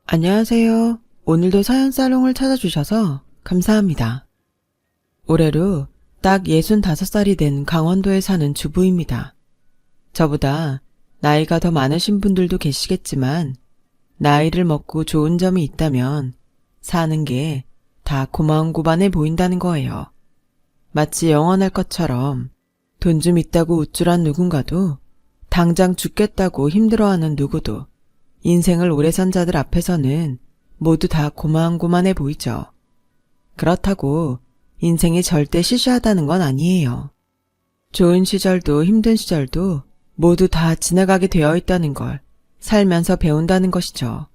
안녕하세요. 오늘도 사연사롱을 찾아주셔서 감사합니다. 올해로 딱 65살이 된 강원도에 사는 주부입니다. 저보다 나이가 더 많으신 분들도 계시겠지만 나이를 먹고 좋은 점이 있다면 사는 게 다 고만고만해 보인다는 거예요. 마치 영원할 것처럼 돈 좀 있다고 우쭐한 누군가도 당장 죽겠다고 힘들어하는 누구도 인생을 오래 산 자들 앞에서는 모두 다 고만고만해 보이죠. 그렇다고 인생이 절대 시시하다는 건 아니에요. 좋은 시절도 힘든 시절도 모두 다 지나가게 되어 있다는 걸 살면서 배운다는 것이죠.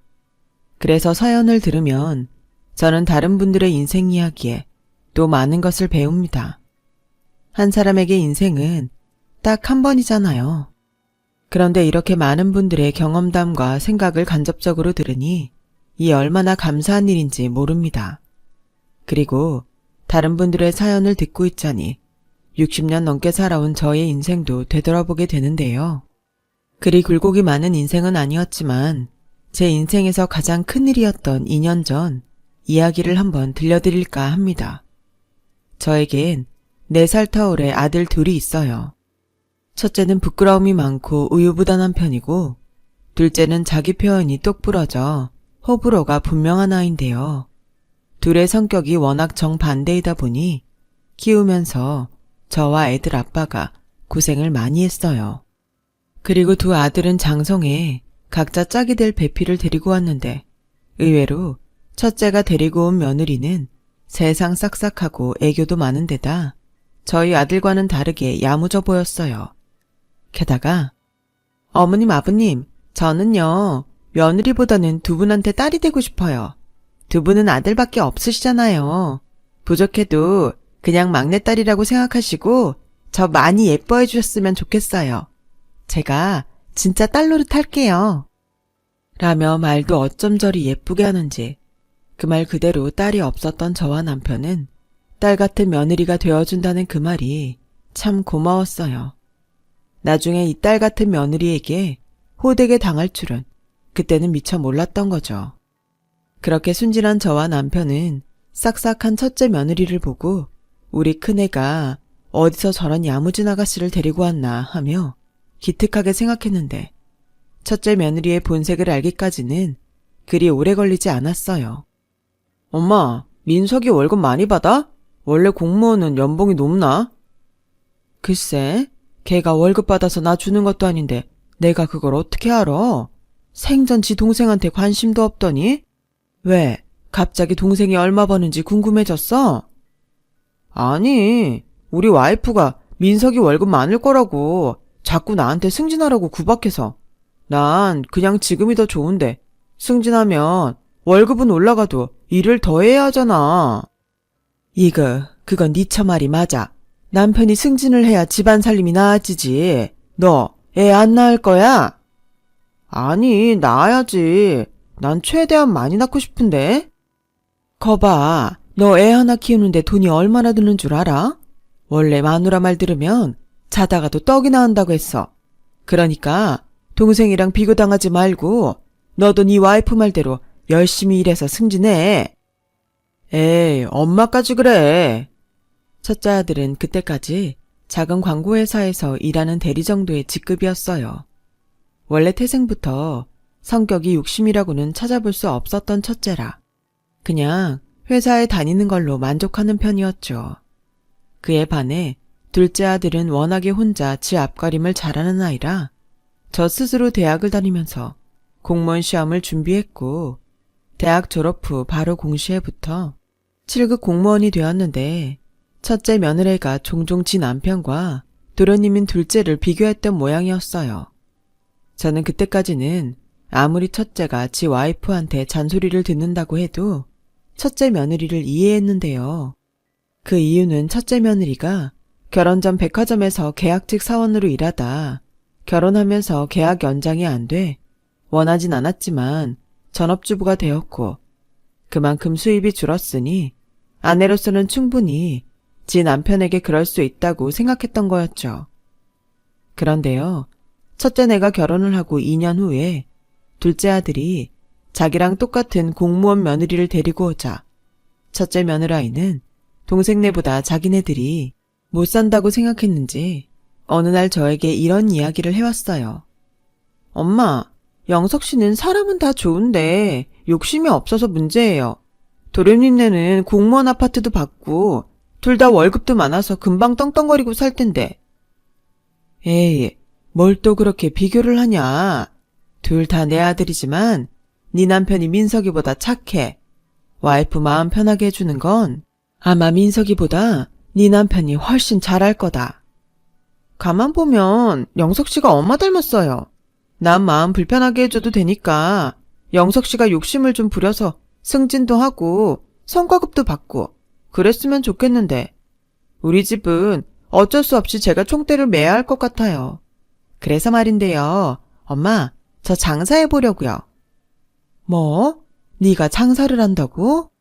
그래서 사연을 들으면 저는 다른 분들의 인생 이야기에 또 많은 것을 배웁니다. 한 사람에게 인생은 딱 한 번이잖아요. 그런데 이렇게 많은 분들의 경험담과 생각을 간접적으로 들으니 이 얼마나 감사한 일인지 모릅니다. 그리고 다른 분들의 사연을 듣고 있자니 60년 넘게 살아온 저의 인생도 되돌아보게 되는데요. 그리 굴곡이 많은 인생은 아니었지만 제 인생에서 가장 큰일이었던 2년 전 이야기를 한번 들려드릴까 합니다. 저에겐 4살 터울의 아들 둘이 있어요. 첫째는 부끄러움이 많고 우유부단한 편이고 둘째는 자기 표현이 똑부러져 호불호가 분명한 아이인데요. 둘의 성격이 워낙 정반대이다 보니 키우면서 저와 애들 아빠가 고생을 많이 했어요. 그리고 두 아들은 장성에 각자 짝이 될 배필을 데리고 왔는데 의외로 첫째가 데리고 온 며느리는 세상 싹싹하고 애교도 많은 데다 저희 아들과는 다르게 야무져 보였어요. 게다가 어머님 아버님 저는요 며느리보다는 두 분한테 딸이 되고 싶어요. 두 분은 아들밖에 없으시잖아요. 부족해도 그냥 막내딸이라고 생각하시고 저 많이 예뻐해 주셨으면 좋겠어요. 제가 진짜 딸 노릇할게요. 라며 말도 어쩜 저리 예쁘게 하는지 그 말 그대로 딸이 없었던 저와 남편은 딸 같은 며느리가 되어준다는 그 말이 참 고마웠어요. 나중에 이 딸 같은 며느리에게 호되게 당할 줄은 그때는 미처 몰랐던 거죠. 그렇게 순진한 저와 남편은 싹싹한 첫째 며느리를 보고 우리 큰애가 어디서 저런 야무진 아가씨를 데리고 왔나 하며 기특하게 생각했는데 첫째 며느리의 본색을 알기까지는 그리 오래 걸리지 않았어요. 엄마, 민석이 월급 많이 받아? 원래 공무원은 연봉이 높나? 글쎄, 걔가 월급 받아서 나 주는 것도 아닌데 내가 그걸 어떻게 알아? 생전 지 동생한테 관심도 없더니? 왜? 갑자기 동생이 얼마 버는지 궁금해졌어? 아니, 우리 와이프가 민석이 월급 많을 거라고 자꾸 나한테 승진하라고 구박해서 난 그냥 지금이 더 좋은데 승진하면 월급은 올라가도 일을 더 해야 하잖아. 그건 네 처말이 맞아. 남편이 승진을 해야 집안 살림이 나아지지. 너 애 안 낳을 거야? 아니, 낳아야지. 난 최대한 많이 낳고 싶은데. 거봐, 너 애 하나 키우는데 돈이 얼마나 드는 줄 알아? 원래 마누라 말 들으면 자다가도 떡이 나온다고 했어. 그러니까 동생이랑 비교당하지 말고 너도 네 와이프 말대로 열심히 일해서 승진해. 에이, 엄마까지 그래. 첫째 아들은 그때까지 작은 광고회사에서 일하는 대리 정도의 직급이었어요. 원래 태생부터 성격이 욕심이라고는 찾아볼 수 없었던 첫째라 그냥 회사에 다니는 걸로 만족하는 편이었죠. 그에 반해 둘째 아들은 워낙에 혼자 지 앞가림을 잘하는 아이라 저 스스로 대학을 다니면서 공무원 시험을 준비했고 대학 졸업 후 바로 공시에 붙어 7급 공무원이 되었는데 첫째 며느리가 종종 지 남편과 도련님인 둘째를 비교했던 모양이었어요. 저는 그때까지는 아무리 첫째가 지 와이프한테 잔소리를 듣는다고 해도 첫째 며느리를 이해했는데요. 그 이유는 첫째 며느리가 결혼 전 백화점에서 계약직 사원으로 일하다 결혼하면서 계약 연장이 안 돼 원하진 않았지만 전업주부가 되었고 그만큼 수입이 줄었으니 아내로서는 충분히 지 남편에게 그럴 수 있다고 생각했던 거였죠. 그런데요. 첫째 내가 결혼을 하고 2년 후에 둘째 아들이 자기랑 똑같은 공무원 며느리를 데리고 오자 첫째 며느라이는 동생네보다 자기네들이 못 산다고 생각했는지 어느 날 저에게 이런 이야기를 해왔어요. 엄마, 영석 씨는 사람은 다 좋은데 욕심이 없어서 문제예요. 도련님네는 공무원 아파트도 받고 둘 다 월급도 많아서 금방 떵떵거리고 살 텐데. 에이, 뭘 또 그렇게 비교를 하냐. 둘 다 내 아들이지만 네 남편이 민석이보다 착해. 와이프 마음 편하게 해주는 건 아마 민석이보다 네 남편이 훨씬 잘할 거다. 가만 보면 영석 씨가 엄마 닮았어요. 난 마음 불편하게 해줘도 되니까 영석 씨가 욕심을 좀 부려서 승진도 하고 성과급도 받고 그랬으면 좋겠는데 우리 집은 어쩔 수 없이 제가 총대를 매야 할 것 같아요. 그래서 말인데요. 엄마, 저 장사해보려고요. 뭐? 네가 장사를 한다고?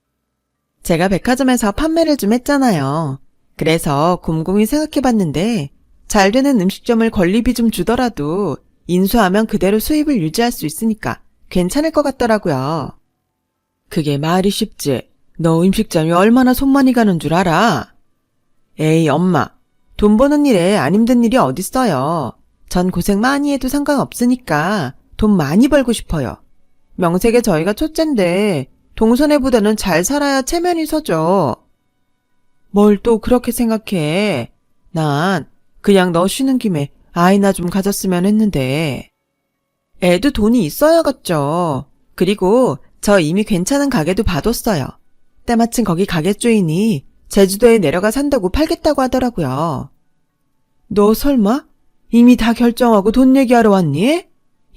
제가 백화점에서 판매를 좀 했잖아요. 그래서 곰곰이 생각해봤는데 잘 되는 음식점을 권리비 좀 주더라도 인수하면 그대로 수입을 유지할 수 있으니까 괜찮을 것 같더라고요. 그게 말이 쉽지. 너 음식점이 얼마나 손 많이 가는 줄 알아? 에이, 엄마. 돈 버는 일에 안 힘든 일이 어딨어요. 전 고생 많이 해도 상관없으니까 돈 많이 벌고 싶어요. 명색에 저희가 첫째인데 동선애보다는 잘 살아야 체면이 서죠. 뭘 또 그렇게 생각해. 난 그냥 너 쉬는 김에 아이나 좀 가졌으면 했는데. 애도 돈이 있어야겠죠. 그리고 저 이미 괜찮은 가게도 봐뒀어요. 때마침 거기 가게 주인이 제주도에 내려가 산다고 팔겠다고 하더라고요. 너 설마 이미 다 결정하고 돈 얘기하러 왔니?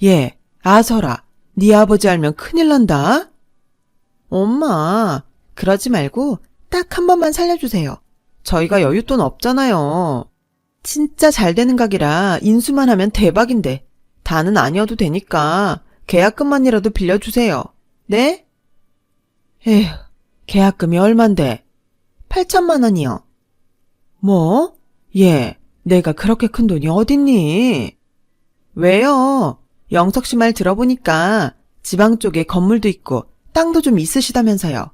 예, 아서라. 네 아버지 알면 큰일 난다. 엄마, 그러지 말고 딱 한 번만 살려주세요. 저희가 여윳돈 없잖아요. 진짜 잘 되는 가게라 인수만 하면 대박인데 다는 아니어도 되니까 계약금만이라도 빌려주세요. 네? 에휴, 계약금이 얼만데? 8천만 원이요. 뭐? 예, 내가 그렇게 큰 돈이 어딨니? 왜요? 영석 씨 말 들어보니까 지방 쪽에 건물도 있고 땅도 좀 있으시다면서요.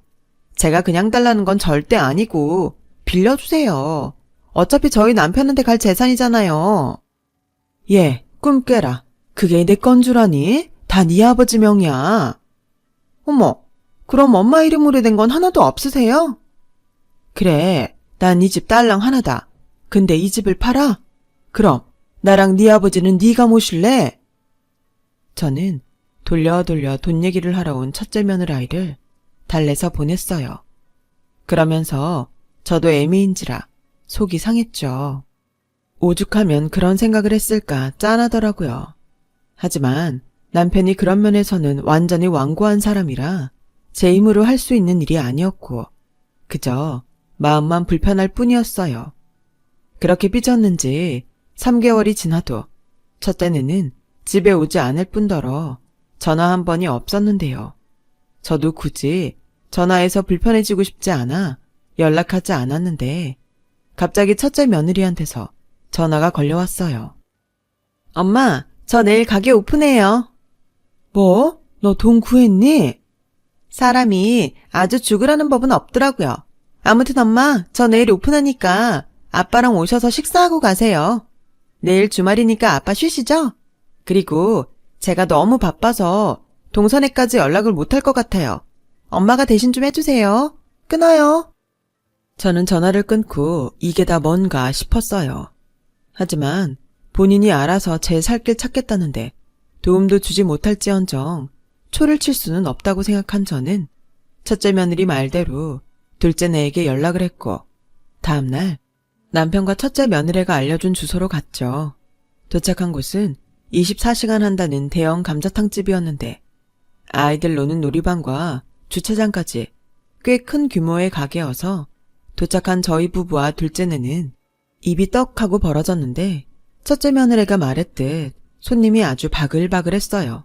제가 그냥 달라는 건 절대 아니고 빌려주세요. 어차피 저희 남편한테 갈 재산이잖아요. 예, 꿈 깨라. 그게 내 건 줄 아니? 다 네 아버지 명이야. 어머, 그럼 엄마 이름으로 된 건 하나도 없으세요? 그래, 난 이 집 딸랑 하나다. 근데 이 집을 팔아? 그럼 나랑 네 아버지는 네가 모실래? 저는 돌려 돈 얘기를 하러 온 첫째 며느라이를 달래서 보냈어요. 그러면서 저도 애미인지라 속이 상했죠. 오죽하면 그런 생각을 했을까 짠하더라고요. 하지만 남편이 그런 면에서는 완전히 완고한 사람이라 제 힘으로 할 수 있는 일이 아니었고 그저 마음만 불편할 뿐이었어요. 그렇게 삐졌는지 3개월이 지나도 첫째는 집에 오지 않을 뿐더러 전화 한 번이 없었는데요. 저도 굳이 전화해서 불편해지고 싶지 않아 연락하지 않았는데 갑자기 첫째 며느리한테서 전화가 걸려왔어요. 엄마, 저 내일 가게 오픈해요. 뭐? 너 돈 구했니? 사람이 아주 죽으라는 법은 없더라고요. 아무튼 엄마, 저 내일 오픈하니까 아빠랑 오셔서 식사하고 가세요. 내일 주말이니까 아빠 쉬시죠? 그리고 제가 너무 바빠서 동선에까지 연락을 못할 것 같아요. 엄마가 대신 좀 해주세요. 끊어요. 저는 전화를 끊고 이게 다 뭔가 싶었어요. 하지만 본인이 알아서 제 살 길 찾겠다는데 도움도 주지 못할지언정 초를 칠 수는 없다고 생각한 저는 첫째 며느리 말대로 둘째네에게 연락을 했고 다음날 남편과 첫째 며느리가 알려준 주소로 갔죠. 도착한 곳은 24시간 한다는 대형 감자탕집이었는데 아이들 노는 놀이방과 주차장까지 꽤 큰 규모의 가게여서 도착한 저희 부부와 둘째네는 입이 떡하고 벌어졌는데 첫째 며느리가 말했듯 손님이 아주 바글바글했어요.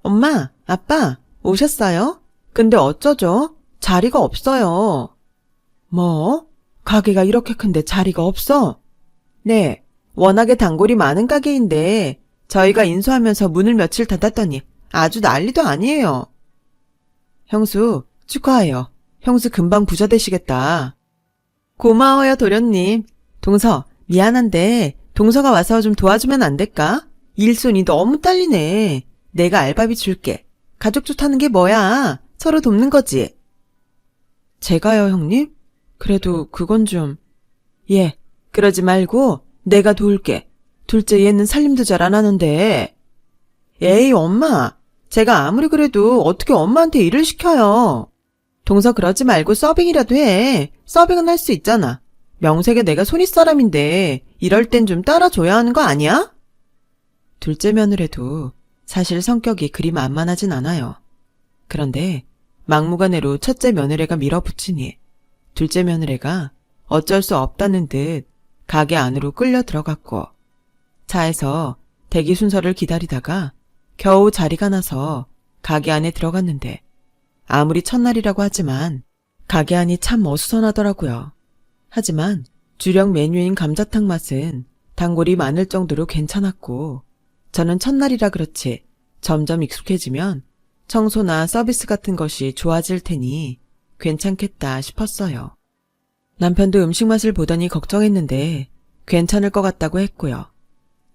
엄마, 아빠, 오셨어요? 근데 어쩌죠? 자리가 없어요. 뭐? 가게가 이렇게 큰데 자리가 없어? 네, 워낙에 단골이 많은 가게인데 저희가 인수하면서 문을 며칠 닫았더니 아주 난리도 아니에요. 형수, 축하해요. 형수 금방 부자 되시겠다. 고마워요, 도련님. 동서, 미안한데 동서가 와서 좀 도와주면 안 될까? 일손이 너무 딸리네. 내가 알바비 줄게. 가족 좋다는 게 뭐야? 서로 돕는 거지. 제가요, 형님? 그래도 그건 좀... 예, 그러지 말고 내가 도울게. 둘째 얘는 살림도 잘 안 하는데. 에이, 엄마. 제가 아무리 그래도 어떻게 엄마한테 일을 시켜요. 동서 그러지 말고 서빙이라도 해. 서빙은 할 수 있잖아. 명색에 내가 손윗 사람인데 이럴 땐 좀 따라줘야 하는 거 아니야? 둘째 며느리도 사실 성격이 그리 만만하진 않아요. 그런데 막무가내로 첫째 며느리가 밀어붙이니 둘째 며느리가 어쩔 수 없다는 듯 가게 안으로 끌려 들어갔고 차에서 대기 순서를 기다리다가 겨우 자리가 나서 가게 안에 들어갔는데 아무리 첫날이라고 하지만 가게 안이 참 어수선하더라고요. 하지만 주력 메뉴인 감자탕 맛은 단골이 많을 정도로 괜찮았고 저는 첫날이라 그렇지 점점 익숙해지면 청소나 서비스 같은 것이 좋아질 테니 괜찮겠다 싶었어요. 남편도 음식 맛을 보더니 걱정했는데 괜찮을 것 같다고 했고요.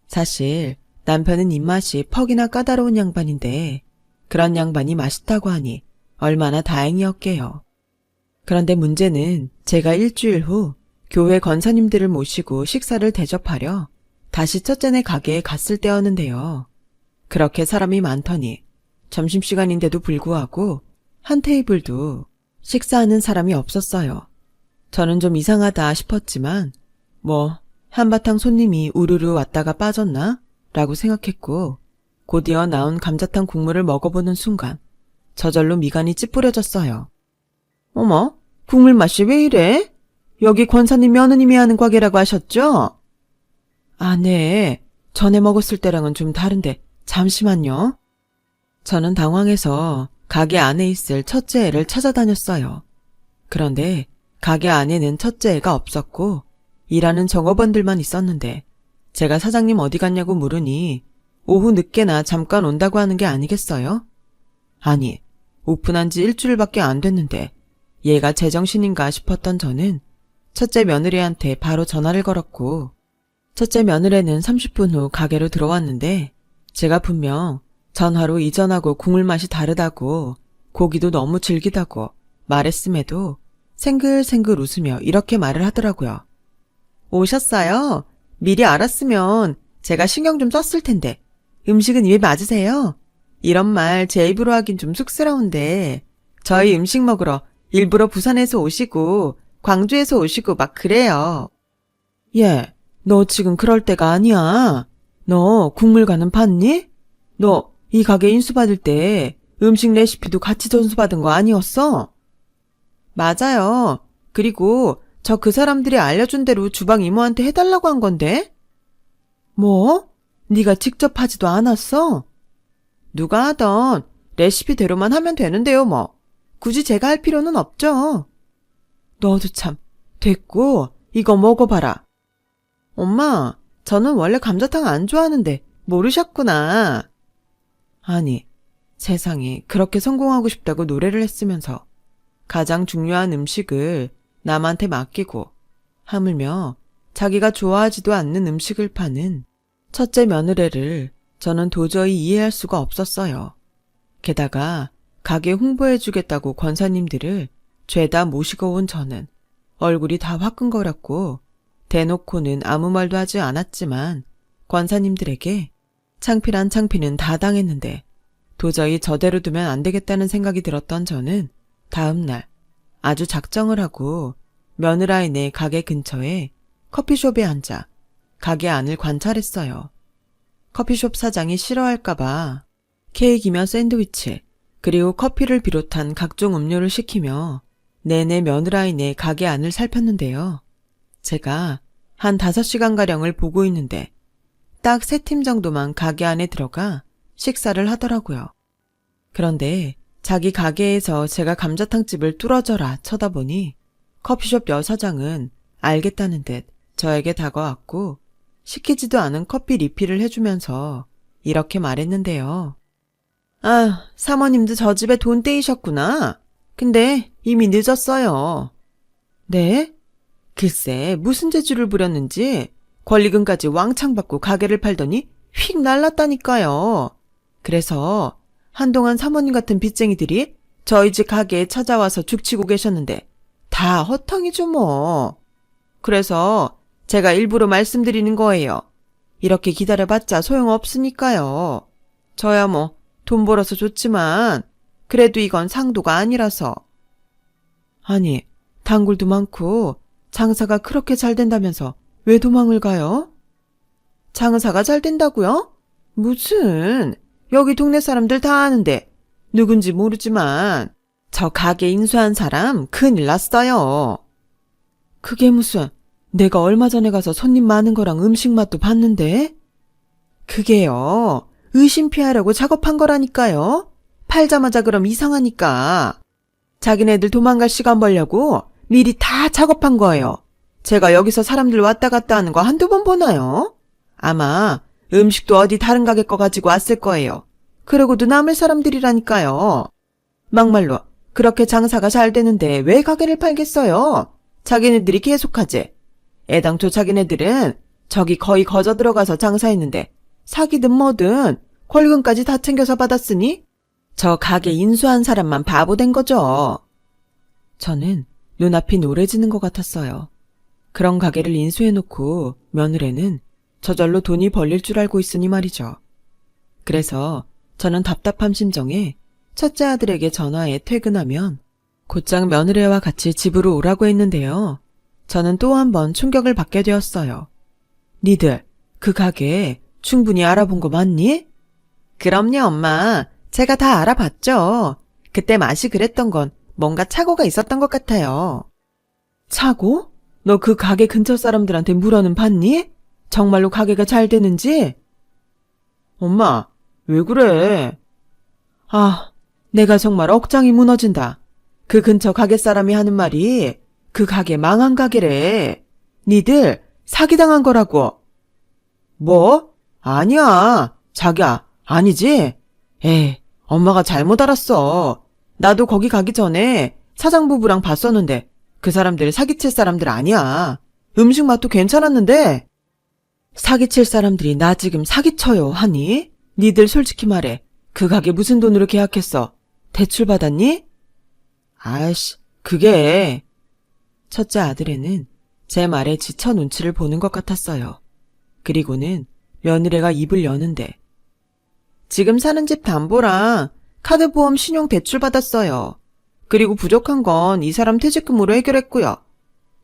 사실 남편은 입맛이 퍽이나 까다로운 양반인데 그런 양반이 맛있다고 하니 얼마나 다행이었게요. 그런데 문제는 제가 일주일 후 교회 권사님들을 모시고 식사를 대접하려 다시 첫째네 가게에 갔을 때였는데요. 그렇게 사람이 많더니 점심시간인데도 불구하고 한 테이블도 식사하는 사람이 없었어요. 저는 좀 이상하다 싶었지만 한바탕 손님이 우르르 왔다가 빠졌나? 라고 생각했고 곧이어 나온 감자탕 국물을 먹어보는 순간 저절로 미간이 찌푸려졌어요. 어머, 국물 맛이 왜 이래? 여기 권사님 며느님이 하는 가게라고 하셨죠? 아, 네. 전에 먹었을 때랑은 좀 다른데 잠시만요. 저는 당황해서 가게 안에 있을 첫째 애를 찾아다녔어요. 그런데 가게 안에는 첫째 애가 없었고 일하는 종업원들만 있었는데 제가 사장님 어디 갔냐고 물으니 오후 늦게나 잠깐 온다고 하는 게 아니겠어요? 아니, 오픈한 지 일주일밖에 안 됐는데 얘가 제정신인가 싶었던 저는 첫째 며느리한테 바로 전화를 걸었고 첫째 며느리는 30분 후 가게로 들어왔는데 제가 분명 전화로 이전하고 국물 맛이 다르다고 고기도 너무 질기다고 말했음에도 생글생글 웃으며 이렇게 말을 하더라고요. 오셨어요? 미리 알았으면 제가 신경 좀 썼을 텐데 음식은 입에 맞으세요? 이런 말 제 입으로 하긴 좀 쑥스러운데 저희 음식 먹으러 일부러 부산에서 오시고 광주에서 오시고 막 그래요. 예, 너 지금 그럴 때가 아니야. 너 국물관은 봤니? 너 이 가게 인수받을 때 음식 레시피도 같이 전수받은 거 아니었어? 맞아요. 그리고 저 그 사람들이 알려준 대로 주방 이모한테 해달라고 한 건데? 뭐? 네가 직접 하지도 않았어? 누가 하던 레시피대로만 하면 되는데요, 뭐. 굳이 제가 할 필요는 없죠. 너도 참. 됐고, 이거 먹어봐라. 엄마, 저는 원래 감자탕 안 좋아하는데 모르셨구나. 아니, 세상에 그렇게 성공하고 싶다고 노래를 했으면서 가장 중요한 음식을 남한테 맡기고 하물며 자기가 좋아하지도 않는 음식을 파는 첫째 며느리를 저는 도저히 이해할 수가 없었어요. 게다가 가게 홍보해주겠다고 권사님들을 죄다 모시고 온 저는 얼굴이 다 화끈거렸고 대놓고는 아무 말도 하지 않았지만 권사님들에게 창피란 창피는 다 당했는데 도저히 저대로 두면 안 되겠다는 생각이 들었던 저는 다음 날 아주 작정을 하고 며느라이네 가게 근처에 커피숍에 앉아 가게 안을 관찰했어요. 커피숍 사장이 싫어할까봐 케이크며 샌드위치 그리고 커피를 비롯한 각종 음료를 시키며 내내 며느라이네 가게 안을 살폈는데요. 제가 한 5시간가량을 보고 있는데 딱 3팀 정도만 가게 안에 들어가 식사를 하더라고요. 그런데 자기 가게에서 제가 감자탕집을 뚫어져라 쳐다보니 커피숍 여사장은 알겠다는 듯 저에게 다가왔고 시키지도 않은 커피 리필을 해주면서 이렇게 말했는데요. 아, 사모님도 저 집에 돈 떼이셨구나. 근데 이미 늦었어요. 네? 글쎄 무슨 재주를 부렸는지 권리금까지 왕창 받고 가게를 팔더니 휙 날랐다니까요. 그래서 한동안 사모님 같은 빚쟁이들이 저희 집 가게에 찾아와서 죽치고 계셨는데 다 허탕이죠 뭐. 그래서 제가 일부러 말씀드리는 거예요. 이렇게 기다려봤자 소용없으니까요. 저야 뭐 돈 벌어서 좋지만 그래도 이건 상도가 아니라서. 아니, 단골도 많고 장사가 그렇게 잘 된다면서 왜 도망을 가요? 장사가 잘 된다고요? 무슨, 여기 동네 사람들 다 아는데 누군지 모르지만 저 가게 인수한 사람 큰일 났어요. 그게 무슨, 내가 얼마 전에 가서 손님 많은 거랑 음식 맛도 봤는데? 그게요, 의심 피하려고 작업한 거라니까요. 팔자마자 그럼 이상하니까. 자기네들 도망갈 시간 벌려고 미리 다 작업한 거예요. 제가 여기서 사람들 왔다 갔다 하는 거 한두 번 보나요? 아마 음식도 어디 다른 가게 거 가지고 왔을 거예요. 그러고도 남을 사람들이라니까요. 막말로 그렇게 장사가 잘 되는데 왜 가게를 팔겠어요? 자기네들이 계속하지. 애당초 자기네들은 저기 거의 거저 들어가서 장사했는데 사기든 뭐든 권리금까지 다 챙겨서 받았으니 저 가게 인수한 사람만 바보 된 거죠. 저는 눈앞이 노래지는 것 같았어요. 그런 가게를 인수해놓고 며느리는 저절로 돈이 벌릴 줄 알고 있으니 말이죠. 그래서 저는 답답한 심정에 첫째 아들에게 전화해 퇴근하면 곧장 며느리와 같이 집으로 오라고 했는데요. 저는 또 한 번 충격을 받게 되었어요. 니들 그 가게 충분히 알아본 거 맞니? 그럼요, 엄마. 제가 다 알아봤죠. 그때 맛이 그랬던 건 뭔가 착오가 있었던 것 같아요. 착오? 너 그 가게 근처 사람들한테 물어는 봤니? 정말로 가게가 잘 되는지? 엄마, 왜 그래? 아, 내가 정말 억장이 무너진다. 그 근처 가게 사람이 하는 말이 그 가게 망한 가게래. 니들 사기당한 거라고. 뭐? 아니야. 자기야, 아니지? 에이, 엄마가 잘못 알았어. 나도 거기 가기 전에 사장 부부랑 봤었는데 그 사람들 사기칠 사람들 아니야. 음식 맛도 괜찮았는데. 사기칠 사람들이 나 지금 사기쳐요 하니? 니들 솔직히 말해. 그 가게 무슨 돈으로 계약했어? 대출 받았니? 아이씨, 그게. 첫째 아들애는 제 말에 지쳐 눈치를 보는 것 같았어요. 그리고는 며느리가 입을 여는데 지금 사는 집 담보랑 카드보험 신용 대출 받았어요. 그리고 부족한 건 이 사람 퇴직금으로 해결했고요.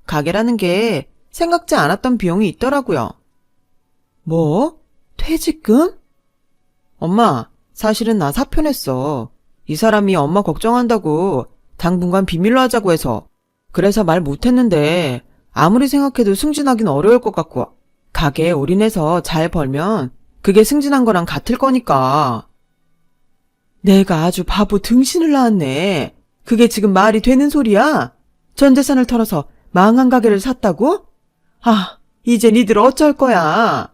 가게라는 게 생각지 않았던 비용이 있더라고요. 뭐? 퇴직금? 엄마, 사실은 나 사표 냈어. 이 사람이 엄마 걱정한다고 당분간 비밀로 하자고 해서. 그래서 말 못했는데 아무리 생각해도 승진하긴 어려울 것 같고 가게에 올인해서 잘 벌면 그게 승진한 거랑 같을 거니까. 내가 아주 바보 등신을 낳았네. 그게 지금 말이 되는 소리야? 전 재산을 털어서 망한 가게를 샀다고? 아, 이제 니들 어쩔 거야.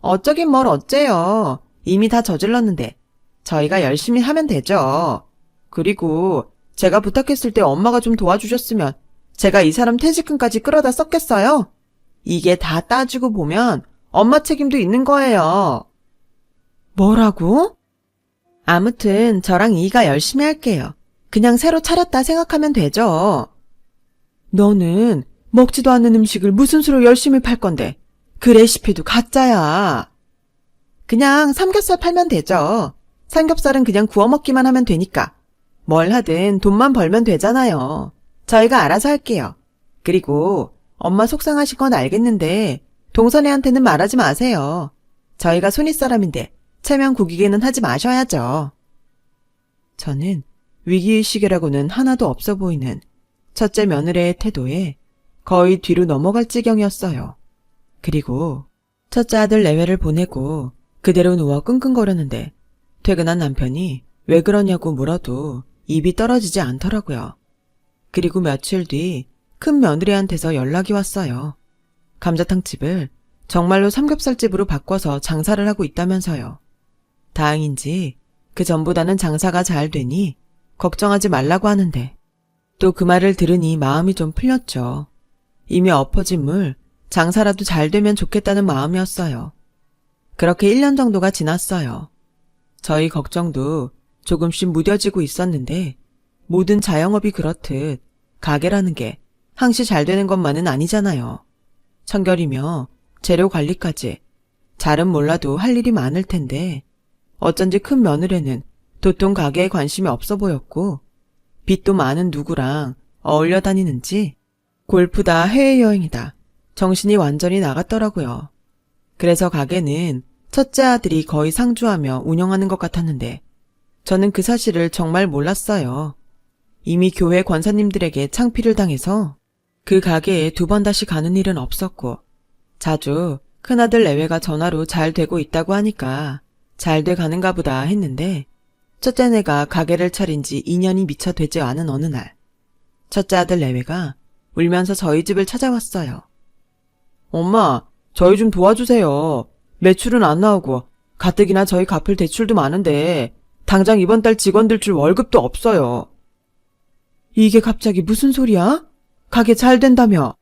어쩌긴 뭘 어째요. 이미 다 저질렀는데 저희가 열심히 하면 되죠. 그리고 제가 부탁했을 때 엄마가 좀 도와주셨으면 제가 이 사람 퇴직금까지 끌어다 썼겠어요? 이게 다 따지고 보면 엄마 책임도 있는 거예요. 뭐라고? 아무튼 저랑 이가 열심히 할게요. 그냥 새로 차렸다 생각하면 되죠. 너는 먹지도 않는 음식을 무슨 수로 열심히 팔 건데 그 레시피도 가짜야. 그냥 삼겹살 팔면 되죠. 삼겹살은 그냥 구워 먹기만 하면 되니까. 뭘 하든 돈만 벌면 되잖아요. 저희가 알아서 할게요. 그리고 엄마 속상하신 건 알겠는데 동선애한테는 말하지 마세요. 저희가 손윗사람인데 체면 구기게는 하지 마셔야죠. 저는 위기의식이라고는 하나도 없어 보이는 첫째 며느리의 태도에 거의 뒤로 넘어갈 지경이었어요. 그리고 첫째 아들 내외를 보내고 그대로 누워 끙끙거렸는데 퇴근한 남편이 왜 그러냐고 물어도 입이 떨어지지 않더라고요. 그리고 며칠 뒤 큰 며느리한테서 연락이 왔어요. 감자탕집을 정말로 삼겹살집으로 바꿔서 장사를 하고 있다면서요. 다행인지 그 전보다는 장사가 잘 되니 걱정하지 말라고 하는데 또 그 말을 들으니 마음이 좀 풀렸죠. 이미 엎어진 물, 장사라도 잘 되면 좋겠다는 마음이었어요. 그렇게 1년 정도가 지났어요. 저희 걱정도 조금씩 무뎌지고 있었는데 모든 자영업이 그렇듯 가게라는 게 항시 잘 되는 것만은 아니잖아요. 청결이며 재료 관리까지 잘은 몰라도 할 일이 많을 텐데 어쩐지 큰 며느리는 도통 가게에 관심이 없어 보였고 빚도 많은 누구랑 어울려 다니는지 골프다 해외여행이다 정신이 완전히 나갔더라고요. 그래서 가게는 첫째 아들이 거의 상주하며 운영하는 것 같았는데 저는 그 사실을 정말 몰랐어요. 이미 교회 권사님들에게 창피를 당해서 그 가게에 2번 다시 가는 일은 없었고 자주 큰아들 내외가 전화로 잘 되고 있다고 하니까 잘 돼 가는가 보다 했는데 첫째네가 가게를 차린 지 2년이 미처 되지 않은 어느 날 첫째 아들 내외가 울면서 저희 집을 찾아왔어요. 엄마, 저희 좀 도와주세요. 매출은 안 나오고 가뜩이나 저희 갚을 대출도 많은데 당장 이번 달 직원들 줄 월급도 없어요. 이게 갑자기 무슨 소리야? 가게 잘 된다며?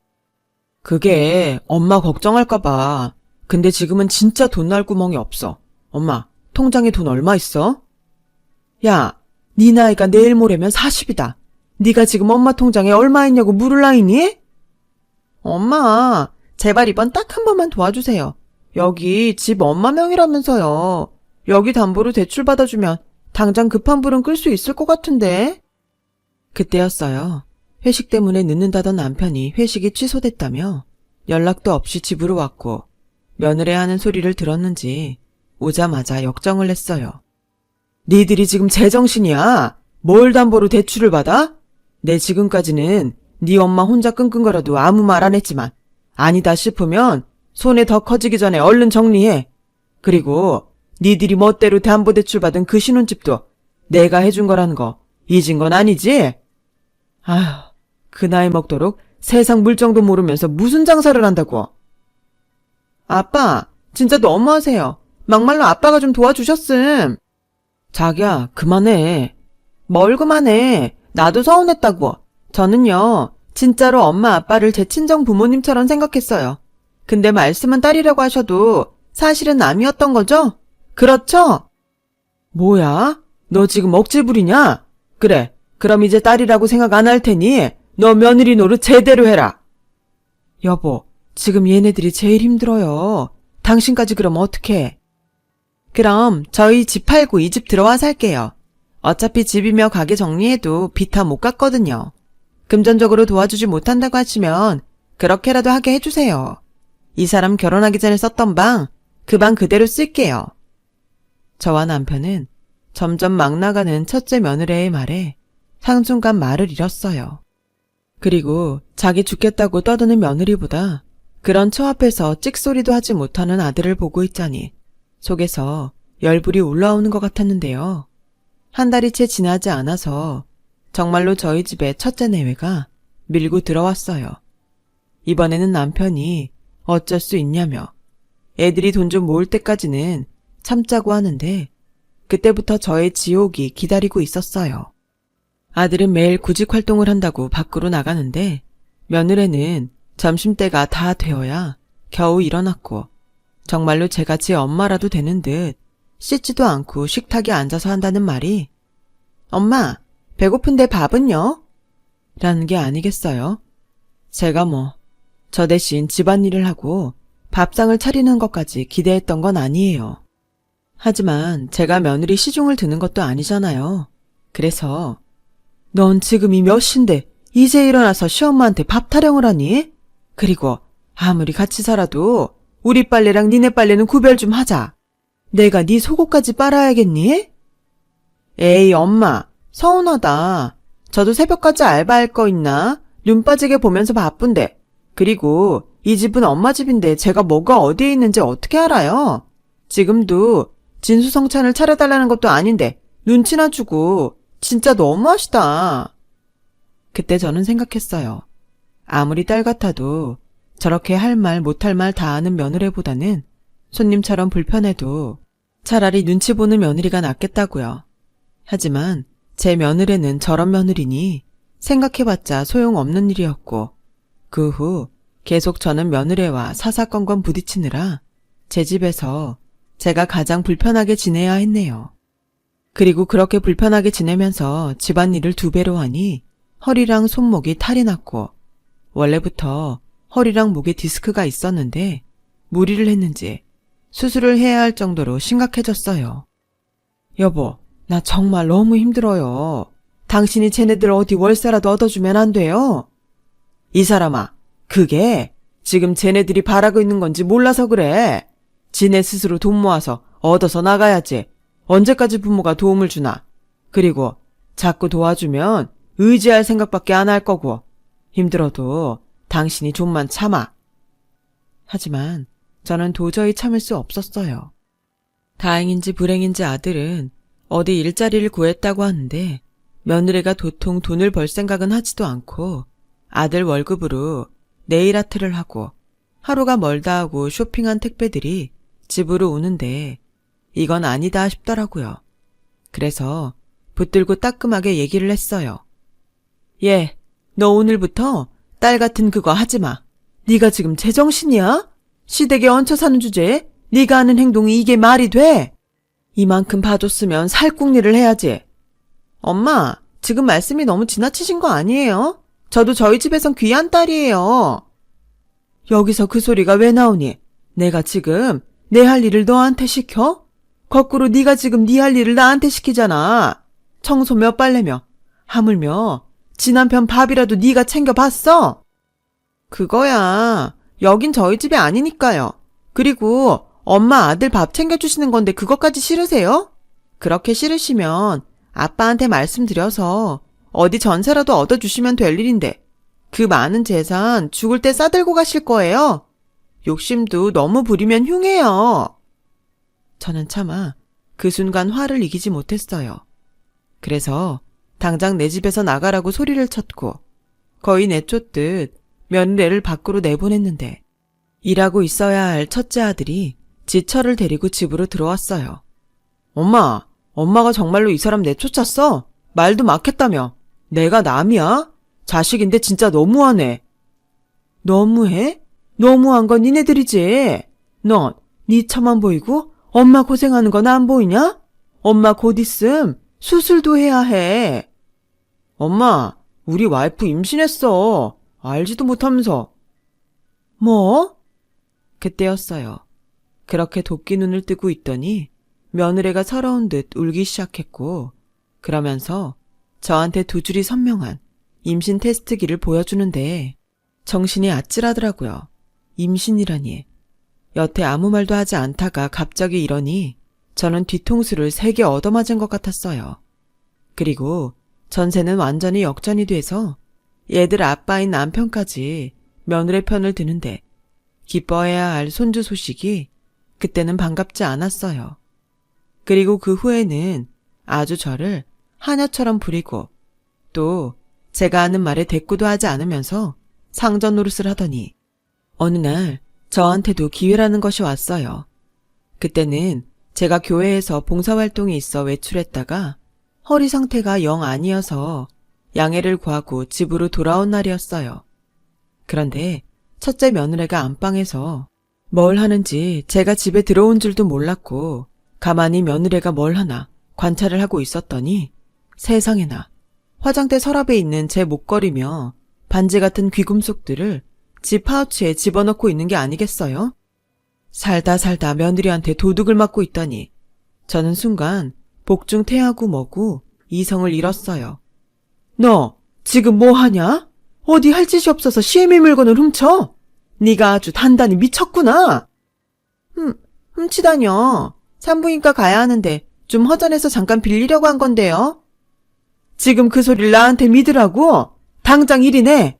그게 엄마 걱정할까 봐. 근데 지금은 진짜 돈 날 구멍이 없어. 엄마, 통장에 돈 얼마 있어? 야, 네 나이가 내일 모레면 40이다. 네가 지금 엄마 통장에 얼마 있냐고 물을 나이니? 엄마, 제발 이번 딱 한 번만 도와주세요. 여기 집 엄마 명이라면서요. 여기 담보로 대출 받아주면 당장 급한 불은 끌 수 있을 것 같은데. 그때였어요. 회식 때문에 늦는다던 남편이 회식이 취소됐다며 연락도 없이 집으로 왔고 며느리 하는 소리를 들었는지 오자마자 역정을 냈어요. 니들이 지금 제정신이야? 뭘 담보로 대출을 받아? 내 지금까지는 네 엄마 혼자 끙끙거려도 아무 말 안 했지만 아니다 싶으면 손에 더 커지기 전에 얼른 정리해. 그리고 니들이 멋대로 담보대출 받은 그 신혼집도 내가 해준 거라는 거 잊은 건 아니지? 아휴, 그 나이 먹도록 세상 물정도 모르면서 무슨 장사를 한다고. 아빠, 진짜 너무하세요. 막말로 아빠가 좀 도와주셨음. 자기야, 그만해. 뭘 그만해. 나도 서운했다고. 저는요, 진짜로 엄마 아빠를 제 친정 부모님처럼 생각했어요. 근데 말씀은 딸이라고 하셔도 사실은 남이었던 거죠? 그렇죠? 뭐야? 너 지금 억지 부리냐? 그래, 그럼 이제 딸이라고 생각 안 할 테니 너 며느리 노릇 제대로 해라. 여보, 지금 얘네들이 제일 힘들어요. 당신까지 그러면 어떡해? 그럼 저희 집 팔고 이 집 들어와 살게요. 어차피 집이며 가게 정리해도 빚 다 못 갚거든요. 금전적으로 도와주지 못한다고 하시면 그렇게라도 하게 해주세요. 이 사람 결혼하기 전에 썼던 방, 그 방 그대로 쓸게요. 저와 남편은 점점 막 나가는 첫째 며느리의 말에 한순간 말을 잃었어요. 그리고 자기 죽겠다고 떠드는 며느리보다 그런 처 앞에서 찍소리도 하지 못하는 아들을 보고 있자니 속에서 열불이 올라오는 것 같았는데요. 한 달이 채 지나지 않아서 정말로 저희 집에 첫째 내외가 밀고 들어왔어요. 이번에는 남편이 어쩔 수 있냐며 애들이 돈 좀 모을 때까지는 참자고 하는데 그때부터 저의 지옥이 기다리고 있었어요. 아들은 매일 구직 활동을 한다고 밖으로 나가는데 며느리는 점심때가 다 되어야 겨우 일어났고 정말로 제가 제 엄마라도 되는 듯 씻지도 않고 식탁에 앉아서 한다는 말이 엄마, 배고픈데 밥은요? 라는 게 아니겠어요? 제가 저 대신 집안일을 하고 밥상을 차리는 것까지 기대했던 건 아니에요. 하지만 제가 며느리 시중을 드는 것도 아니잖아요. 그래서 넌 지금이 몇 시인데 이제 일어나서 시엄마한테 밥 타령을 하니? 그리고 아무리 같이 살아도 우리 빨래랑 니네 빨래는 구별 좀 하자. 내가 네 속옷까지 빨아야겠니? 에이 엄마, 서운하다. 저도 새벽까지 알바할 거 있나? 눈 빠지게 보면서 바쁜데. 그리고 이 집은 엄마 집인데 제가 뭐가 어디에 있는지 어떻게 알아요? 지금도 진수성찬을 차려달라는 것도 아닌데 눈치나 주고 진짜 너무하시다. 그때 저는 생각했어요. 아무리 딸 같아도 저렇게 할 말 못할 말 다 아는 며느리보다는 손님처럼 불편해도 차라리 눈치 보는 며느리가 낫겠다고요. 하지만 제 며느리는 저런 며느리니 생각해봤자 소용없는 일이었고 그 후 계속 저는 며느리와 사사건건 부딪히느라 제 집에서 제가 가장 불편하게 지내야 했네요. 그리고 그렇게 불편하게 지내면서 집안일을 2배로 하니 허리랑 손목이 탈이 났고 원래부터 허리랑 목에 디스크가 있었는데 무리를 했는지 수술을 해야 할 정도로 심각해졌어요. 여보, 나 정말 너무 힘들어요. 당신이 쟤네들 어디 월세라도 얻어주면 안 돼요? 이 사람아, 그게 지금 쟤네들이 바라고 있는 건지 몰라서 그래. 지네 스스로 돈 모아서 얻어서 나가야지. 언제까지 부모가 도움을 주나. 그리고 자꾸 도와주면 의지할 생각밖에 안 할 거고 힘들어도 당신이 좀만 참아. 하지만 저는 도저히 참을 수 없었어요. 다행인지 불행인지 아들은 어디 일자리를 구했다고 하는데 며느리가 도통 돈을 벌 생각은 하지도 않고 아들 월급으로 네일 아트를 하고 하루가 멀다 하고 쇼핑한 택배들이 집으로 오는데 이건 아니다 싶더라고요. 그래서 붙들고 따끔하게 얘기를 했어요. 얘, 너 오늘부터 딸 같은 그거 하지 마. 네가 지금 제정신이야? 시댁에 얹혀 사는 주제에 네가 하는 행동이 이게 말이 돼? 이만큼 봐줬으면 살궁리를 해야지. 엄마, 지금 말씀이 너무 지나치신 거 아니에요? 저도 저희 집에선 귀한 딸이에요. 여기서 그 소리가 왜 나오니? 내가 지금 내 할 일을 너한테 시켜? 거꾸로 네가 지금 네 할 일을 나한테 시키잖아. 청소며 빨래며 하물며 지 남편 밥이라도 네가 챙겨봤어? 그거야. 여긴 저희 집이 아니니까요. 그리고 엄마 아들 밥 챙겨주시는 건데 그것까지 싫으세요? 그렇게 싫으시면 아빠한테 말씀드려서 어디 전세라도 얻어주시면 될 일인데 그 많은 재산 죽을 때 싸들고 가실 거예요. 욕심도 너무 부리면 흉해요. 저는 차마 그 순간 화를 이기지 못했어요. 그래서 당장 내 집에서 나가라고 소리를 쳤고 거의 내쫓듯 며느리를 밖으로 내보냈는데 일하고 있어야 할 첫째 아들이 지철을 데리고 집으로 들어왔어요. 엄마가 정말로 이 사람 내쫓았어? 말도 막했다며. 내가 남이야? 자식인데 진짜 너무하네. 너무해? 너무한 건 니네들이지. 넌 네 차만 보이고 엄마 고생하는 건 안 보이냐? 엄마 곧 있음 수술도 해야 해. 엄마, 우리 와이프 임신했어. 알지도 못하면서. 뭐? 그때였어요. 그렇게 도끼 눈을 뜨고 있더니 며느리가 서러운 듯 울기 시작했고 그러면서 저한테 2줄이 선명한 임신 테스트기를 보여주는데 정신이 아찔하더라고요. 임신이라니. 여태 아무 말도 하지 않다가 갑자기 이러니 저는 뒤통수를 3개 얻어맞은 것 같았어요. 그리고 전세는 완전히 역전이 돼서 얘들 아빠인 남편까지 며느리 편을 드는데 기뻐해야 할 손주 소식이 그때는 반갑지 않았어요. 그리고 그 후에는 아주 저를 하녀처럼 부리고 또 제가 하는 말에 대꾸도 하지 않으면서 상전 노릇을 하더니 어느 날 저한테도 기회라는 것이 왔어요. 그때는 제가 교회에서 봉사활동이 있어 외출했다가 허리 상태가 영 아니어서 양해를 구하고 집으로 돌아온 날이었어요. 그런데 첫째 며느리가 안방에서 뭘 하는지 제가 집에 들어온 줄도 몰랐고 가만히 며느리가 뭘 하나 관찰을 하고 있었더니 세상에나 화장대 서랍에 있는 제 목걸이며 반지 같은 귀금속들을 집 파우치에 집어넣고 있는 게 아니겠어요? 살다 며느리한테 도둑을 맞고 있다니 저는 순간 복중 퇴하고 뭐고 이성을 잃었어요. 너 지금 뭐 하냐? 어디 할 짓이 없어서 시애미 물건을 훔쳐? 네가 아주 단단히 미쳤구나. 훔치다뇨. 산부인과 가야 하는데 좀 허전해서 잠깐 빌리려고 한 건데요. 지금 그 소리를 나한테 믿으라고? 당장 1위네.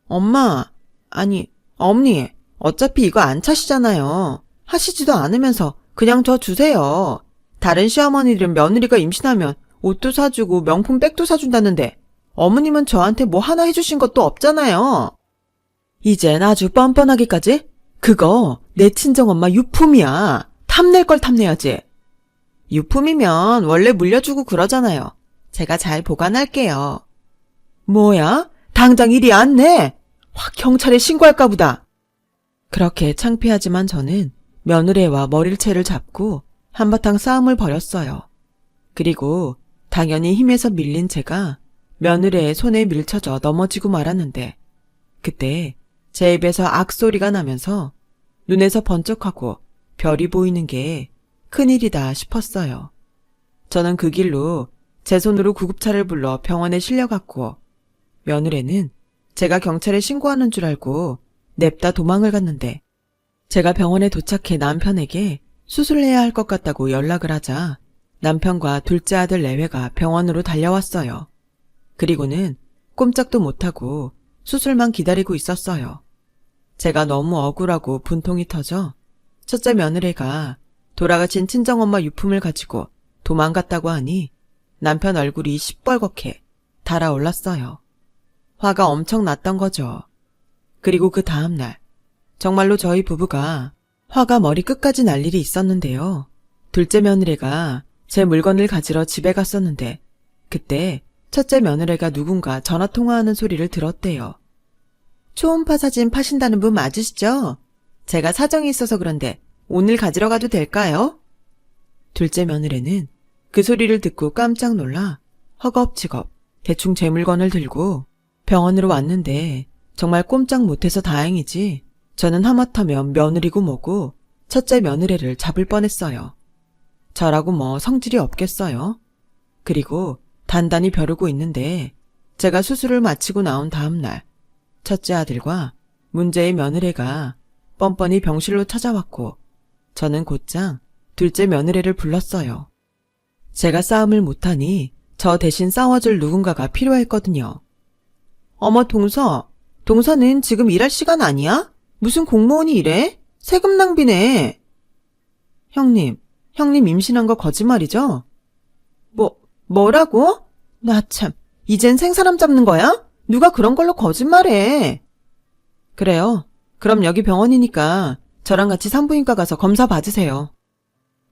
엄마, 아니 어머니, 어차피 이거 안 차시잖아요. 하시지도 않으면서 그냥 저 주세요. 다른 시어머니들은 며느리가 임신하면 옷도 사주고 명품 백도 사준다는데 어머님은 저한테 뭐 하나 해주신 것도 없잖아요. 이젠 아주 뻔뻔하기까지? 그거 내 친정엄마 유품이야. 탐낼 걸 탐내야지. 유품이면 원래 물려주고 그러잖아요. 제가 잘 보관할게요. 뭐야? 당장 이리 안 내! 확 경찰에 신고할까 보다. 그렇게 창피하지만 저는 며느리와 머리채를 잡고 한바탕 싸움을 벌였어요. 그리고 당연히 힘에서 밀린 제가 며느리의 손에 밀쳐져 넘어지고 말았는데 그때 제 입에서 악소리가 나면서 눈에서 번쩍하고 별이 보이는 게 큰일이다 싶었어요. 저는 그 길로 제 손으로 구급차를 불러 병원에 실려갔고 며느리는 제가 경찰에 신고하는 줄 알고 냅다 도망을 갔는데 제가 병원에 도착해 남편에게 수술해야 할 것 같다고 연락을 하자 남편과 둘째 아들 내외가 병원으로 달려왔어요. 그리고는 꼼짝도 못하고 수술만 기다리고 있었어요. 제가 너무 억울하고 분통이 터져 첫째 며느리가 돌아가신 친정엄마 유품을 가지고 도망갔다고 하니 남편 얼굴이 시뻘겋게 달아올랐어요. 화가 엄청 났던 거죠. 그리고 그 다음날 정말로 저희 부부가 화가 머리 끝까지 날 일이 있었는데요. 둘째 며느리가 제 물건을 가지러 집에 갔었는데 그때 첫째 며느리가 누군가 전화통화하는 소리를 들었대요. 초음파 사진 파신다는 분 맞으시죠? 제가 사정이 있어서 그런데 오늘 가지러 가도 될까요? 둘째 며느리는 그 소리를 듣고 깜짝 놀라 허겁지겁 대충 제 물건을 들고 병원으로 왔는데 정말 꼼짝 못해서 다행이지 저는 하마터면 며느리고 뭐고 첫째 며느리를 잡을 뻔했어요. 저라고 뭐 성질이 없겠어요. 그리고 단단히 벼르고 있는데 제가 수술을 마치고 나온 다음날 첫째 아들과 문제의 며느리가 뻔뻔히 병실로 찾아왔고 저는 곧장 둘째 며느리를 불렀어요. 제가 싸움을 못하니 저 대신 싸워줄 누군가가 필요했거든요. 어머 동서는 지금 일할 시간 아니야? 무슨 공무원이 이래? 세금 낭비네. 형님 임신한 거 거짓말이죠? 뭐라고? 나 참, 이젠 생사람 잡는 거야? 누가 그런 걸로 거짓말해. 그래요. 그럼 여기 병원이니까 저랑 같이 산부인과 가서 검사 받으세요.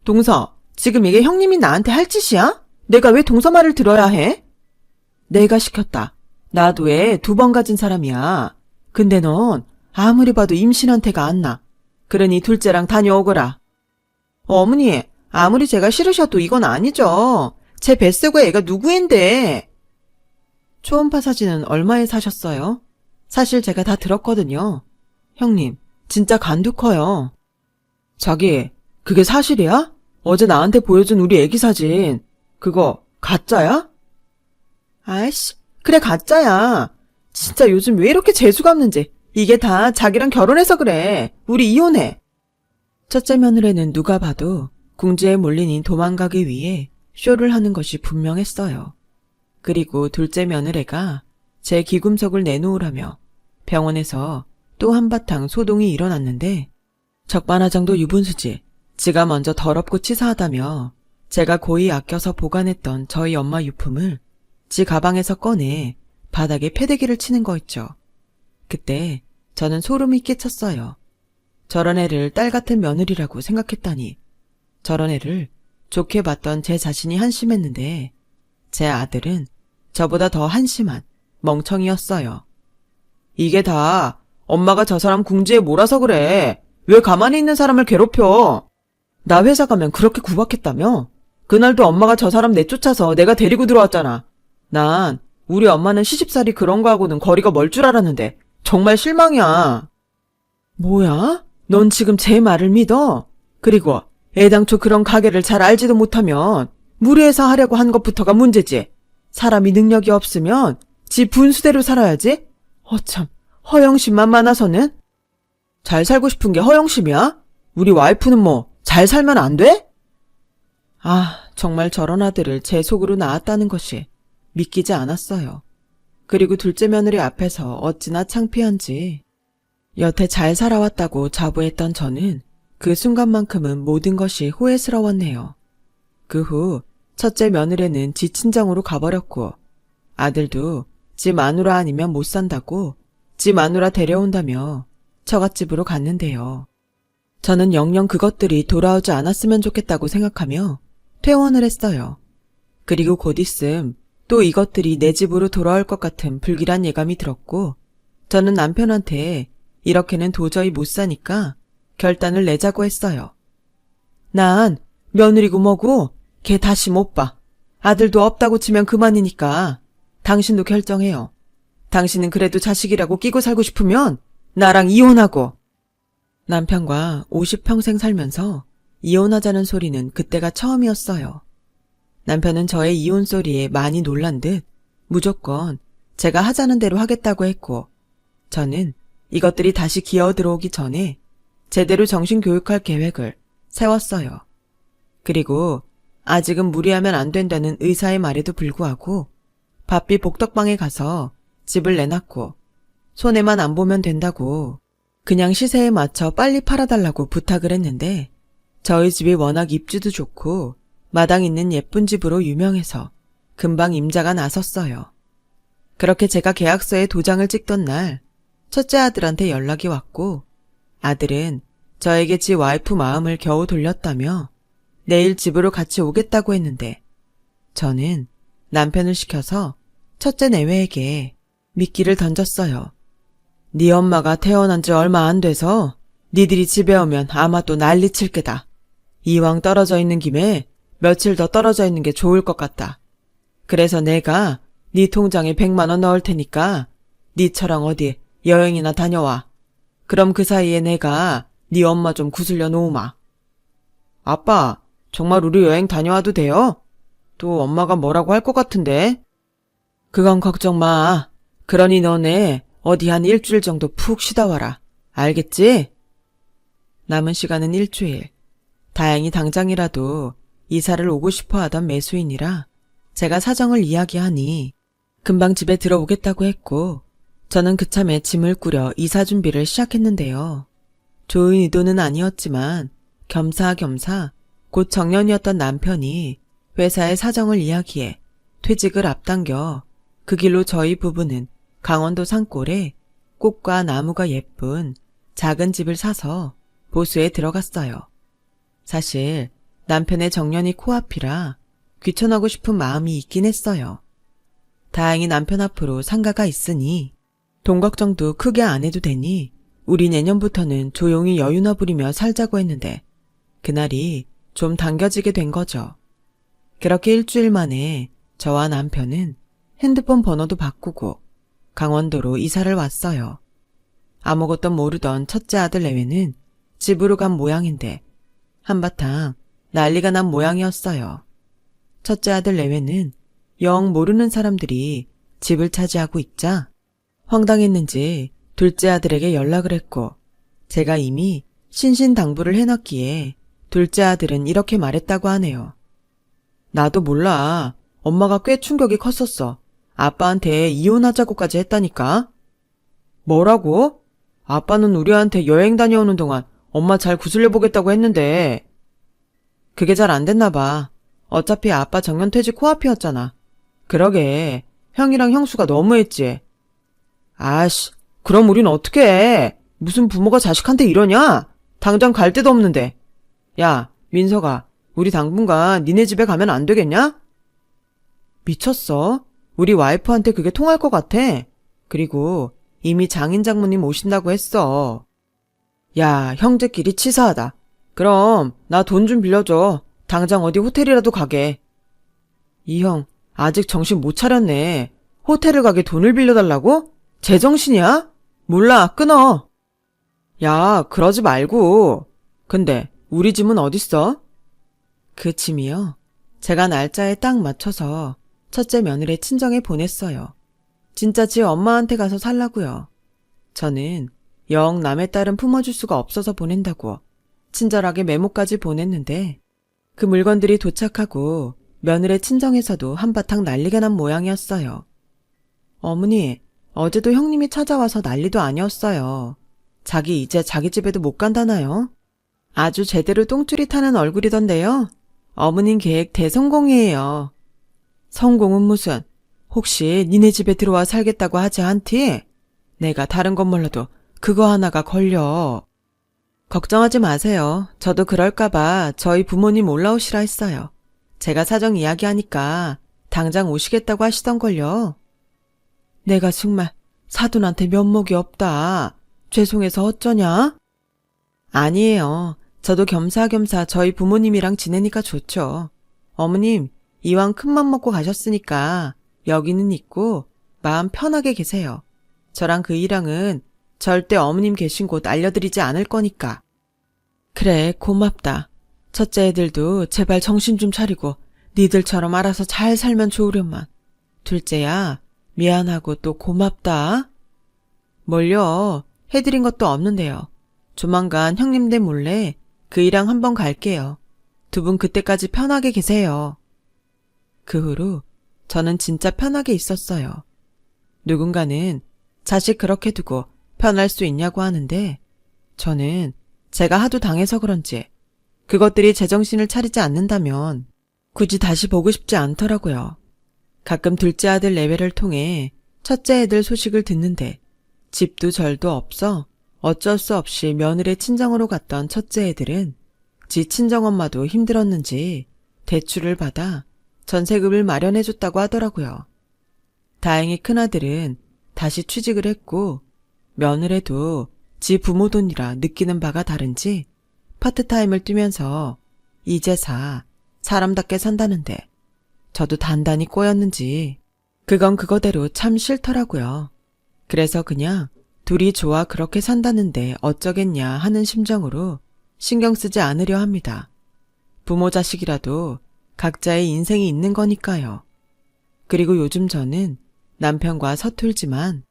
동서, 지금 이게 형님이 나한테 할 짓이야? 내가 왜 동서 말을 들어야 해? 내가 시켰다. 나도 애 2번 가진 사람이야. 근데 넌 아무리 봐도 임신한 태가 안 나. 그러니 둘째랑 다녀오거라. 어머니, 아무리 제가 싫으셔도 이건 아니죠. 제 뱃속의 애가 누구인데. 초음파 사진은 얼마에 사셨어요? 사실 제가 다 들었거든요. 형님, 진짜 간도 커요. 자기, 그게 사실이야? 어제 나한테 보여준 우리 애기 사진, 그거 가짜야? 아이씨, 그래 가짜야. 진짜 요즘 왜 이렇게 재수가 없는지. 이게 다 자기랑 결혼해서 그래. 우리 이혼해. 첫째 며느리는 누가 봐도 궁지에 몰리니 도망가기 위해 쇼를 하는 것이 분명했어요. 그리고 둘째 며느리가 제 귀금속을 내놓으라며 병원에서 또 한바탕 소동이 일어났는데 적반하장도 유분수지 지가 먼저 더럽고 치사하다며 제가 고이 아껴서 보관했던 저희 엄마 유품을 지 가방에서 꺼내 바닥에 패대기를 치는 거 있죠. 그때 저는 소름이 끼쳤어요. 저런 애를 딸 같은 며느리라고 생각했다니 저런 애를 좋게 봤던 제 자신이 한심했는데 제 아들은 저보다 더 한심한 멍청이였어요. 이게 다 엄마가 저 사람 궁지에 몰아서 그래. 왜 가만히 있는 사람을 괴롭혀? 나 회사 가면 그렇게 구박했다며? 그날도 엄마가 저 사람 내쫓아서 내가 데리고 들어왔잖아. 난 우리 엄마는 시집살이 그런 거하고는 거리가 멀 줄 알았는데 정말 실망이야. 뭐야? 넌 지금 제 말을 믿어? 그리고 애당초 그런 가게를 잘 알지도 못하면 무리해서 하려고 한 것부터가 문제지. 사람이 능력이 없으면 지 분수대로 살아야지. 참, 허영심만 많아서는. 잘 살고 싶은 게 허영심이야? 우리 와이프는 뭐 잘 살면 안 돼? 정말 저런 아들을 제 속으로 낳았다는 것이 믿기지 않았어요. 그리고 둘째 며느리 앞에서 어찌나 창피한지. 여태 잘 살아왔다고 자부했던 저는 그 순간만큼은 모든 것이 후회스러웠네요. 그 후 첫째 며느리는 지 친정으로 가버렸고 아들도 지 마누라 아니면 못 산다고 지 마누라 데려온다며 처갓집으로 갔는데요. 저는 영영 그것들이 돌아오지 않았으면 좋겠다고 생각하며 퇴원을 했어요. 그리고 곧 있음 또 이것들이 내 집으로 돌아올 것 같은 불길한 예감이 들었고 저는 남편한테 이렇게는 도저히 못 사니까 결단을 내자고 했어요. 난 며느리고 뭐고 걔 다시 못 봐. 아들도 없다고 치면 그만이니까 당신도 결정해요. 당신은 그래도 자식이라고 끼고 살고 싶으면 나랑 이혼하고. 남편과 50평생 살면서 이혼하자는 소리는 그때가 처음이었어요. 남편은 저의 이혼 소리에 많이 놀란 듯 무조건 제가 하자는 대로 하겠다고 했고 저는 이것들이 다시 기어 들어오기 전에 제대로 정신교육할 계획을 세웠어요. 그리고 아직은 무리하면 안 된다는 의사의 말에도 불구하고 바삐 복덕방에 가서 집을 내놨고 손해만 안 보면 된다고 그냥 시세에 맞춰 빨리 팔아달라고 부탁을 했는데 저희 집이 워낙 입지도 좋고 마당 있는 예쁜 집으로 유명해서 금방 임자가 나섰어요. 그렇게 제가 계약서에 도장을 찍던 날 첫째 아들한테 연락이 왔고 아들은 저에게 지 와이프 마음을 겨우 돌렸다며 내일 집으로 같이 오겠다고 했는데 저는 남편을 시켜서 첫째 내외에게 미끼를 던졌어요. 네 엄마가 태어난 지 얼마 안 돼서 니들이 집에 오면 아마 또 난리칠 게다. 이왕 떨어져 있는 김에 며칠 더 떨어져 있는 게 좋을 것 같다. 그래서 내가 네 통장에 100만 원 넣을 테니까 니처럼 어디 여행이나 다녀와. 그럼 그 사이에 내가 네 엄마 좀 구슬려 놓으마. 아빠, 정말 우리 여행 다녀와도 돼요? 또 엄마가 뭐라고 할 것 같은데? 그건 걱정 마. 그러니 너네 어디 한 일주일 정도 푹 쉬다 와라. 알겠지? 남은 시간은 일주일. 다행히 당장이라도 이사를 오고 싶어 하던 매수인이라 제가 사정을 이야기하니 금방 집에 들어오겠다고 했고 저는 그참에 짐을 꾸려 이사 준비를 시작했는데요. 좋은 의도는 아니었지만 겸사겸사 곧 정년이었던 남편이 회사의 사정을 이야기해 퇴직을 앞당겨 그 길로 저희 부부는 강원도 산골에 꽃과 나무가 예쁜 작은 집을 사서 보수에 들어갔어요. 사실 남편의 정년이 코앞이라 귀촌하고 싶은 마음이 있긴 했어요. 다행히 남편 앞으로 상가가 있으니 돈 걱정도 크게 안 해도 되니 우리 내년부터는 조용히 여유나 부리며 살자고 했는데 그날이 좀 당겨지게 된 거죠. 그렇게 일주일 만에 저와 남편은 핸드폰 번호도 바꾸고 강원도로 이사를 왔어요. 아무것도 모르던 첫째 아들 내외는 집으로 간 모양인데 한바탕 난리가 난 모양이었어요. 첫째 아들 내외는 영 모르는 사람들이 집을 차지하고 있자 황당했는지 둘째 아들에게 연락을 했고 제가 이미 신신당부를 해놨기에 둘째 아들은 이렇게 말했다고 하네요. 나도 몰라. 엄마가 꽤 충격이 컸었어. 아빠한테 이혼하자고까지 했다니까. 뭐라고? 아빠는 우리한테 여행 다녀오는 동안 엄마 잘 구슬려보겠다고 했는데. 그게 잘 안 됐나 봐. 어차피 아빠 정년퇴직 코앞이었잖아. 그러게. 형이랑 형수가 너무했지. 아씨, 그럼 우린 어떡해. 무슨 부모가 자식한테 이러냐? 당장 갈 데도 없는데. 야, 민서가 우리 당분간 니네 집에 가면 안 되겠냐? 미쳤어? 우리 와이프한테 그게 통할 것 같아. 그리고 이미 장인 장모님 오신다고 했어. 야, 형제끼리 치사하다. 그럼 나 돈 좀 빌려줘. 당장 어디 호텔이라도 가게. 이 형 아직 정신 못 차렸네. 호텔을 가게 돈을 빌려달라고? 제정신이야? 몰라, 끊어. 야, 그러지 말고. 근데 우리 짐은 어딨어? 그 짐이요? 제가 날짜에 딱 맞춰서 첫째 며느리 친정에 보냈어요. 진짜 지 엄마한테 가서 살라고요. 저는 영 남의 딸은 품어줄 수가 없어서 보낸다고 친절하게 메모까지 보냈는데 그 물건들이 도착하고 며느리 친정에서도 한바탕 난리가 난 모양이었어요. 어머니, 어제도 형님이 찾아와서 난리도 아니었어요. 자기 이제 자기 집에도 못 간다나요? 아주 제대로 똥줄이 타는 얼굴이던데요. 어머님 계획 대성공이에요. 성공은 무슨, 혹시 니네 집에 들어와 살겠다고 하지 않디? 내가 다른 건 몰라도 그거 하나가 걸려. 걱정하지 마세요. 저도 그럴까봐 저희 부모님 올라오시라 했어요. 제가 사정 이야기하니까 당장 오시겠다고 하시던걸요. 내가 정말 사돈한테 면목이 없다. 죄송해서 어쩌냐? 아니에요. 저도 겸사겸사 저희 부모님이랑 지내니까 좋죠. 어머님, 이왕 큰맘 먹고 가셨으니까 여기는 있고 마음 편하게 계세요. 저랑 그 이랑은 절대 어머님 계신 곳 알려드리지 않을 거니까. 그래, 고맙다. 첫째 애들도 제발 정신 좀 차리고 니들처럼 알아서 잘 살면 좋으련만. 둘째야, 미안하고 또 고맙다. 뭘요? 해드린 것도 없는데요. 조만간 형님들 몰래 그 이랑 한번 갈게요. 두 분 그때까지 편하게 계세요. 그 후로 저는 진짜 편하게 있었어요. 누군가는 자식 그렇게 두고 편할 수 있냐고 하는데 저는 제가 하도 당해서 그런지 그것들이 제정신을 차리지 않는다면 굳이 다시 보고 싶지 않더라고요. 가끔 둘째 아들 내외를 통해 첫째 애들 소식을 듣는데 집도 절도 없어 어쩔 수 없이 며느리 친정으로 갔던 첫째 애들은 지 친정엄마도 힘들었는지 대출을 받아 전세금을 마련해줬다고 하더라고요. 다행히 큰아들은 다시 취직을 했고 며느리도 지 부모 돈이라 느끼는 바가 다른지 파트타임을 뛰면서 이제사 사람답게 산다는데 저도 단단히 꼬였는지 그건 그거대로 참 싫더라고요. 그래서 그냥 둘이 좋아 그렇게 산다는데 어쩌겠냐 하는 심정으로 신경 쓰지 않으려 합니다. 부모 자식이라도 각자의 인생이 있는 거니까요. 그리고 요즘 저는 남편과 서툴지만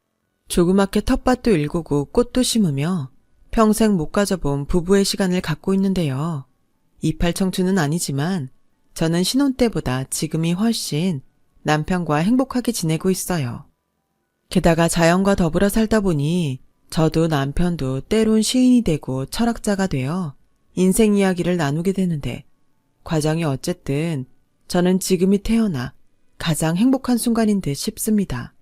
조그맣게 텃밭도 일구고 꽃도 심으며 평생 못 가져본 부부의 시간을 갖고 있는데요. 이팔 청춘은 아니지만 저는 신혼 때보다 지금이 훨씬 남편과 행복하게 지내고 있어요. 게다가 자연과 더불어 살다 보니 저도 남편도 때론 시인이 되고 철학자가 되어 인생 이야기를 나누게 되는데 과정이 어쨌든 저는 지금이 태어나 가장 행복한 순간인 듯 싶습니다.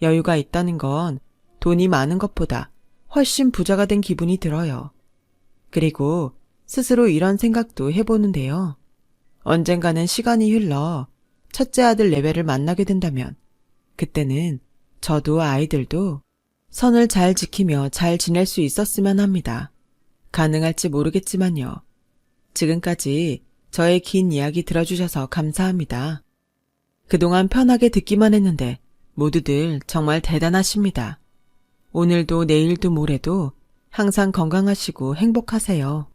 여유가 있다는 건 돈이 많은 것보다 훨씬 부자가 된 기분이 들어요. 그리고 스스로 이런 생각도 해보는데요. 언젠가는 시간이 흘러 첫째 아들 내외를 만나게 된다면 그때는 저도 아이들도 선을 잘 지키며 잘 지낼 수 있었으면 합니다. 가능할지 모르겠지만요. 지금까지 저의 긴 이야기 들어주셔서 감사합니다. 그동안 편하게 듣기만 했는데 모두들 정말 대단하십니다. 오늘도 내일도 모레도 항상 건강하시고 행복하세요.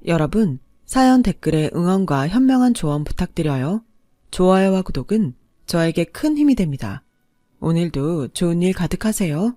여러분, 사연 댓글에 응원과 현명한 조언 부탁드려요. 좋아요와 구독은 저에게 큰 힘이 됩니다. 오늘도 좋은 일 가득하세요.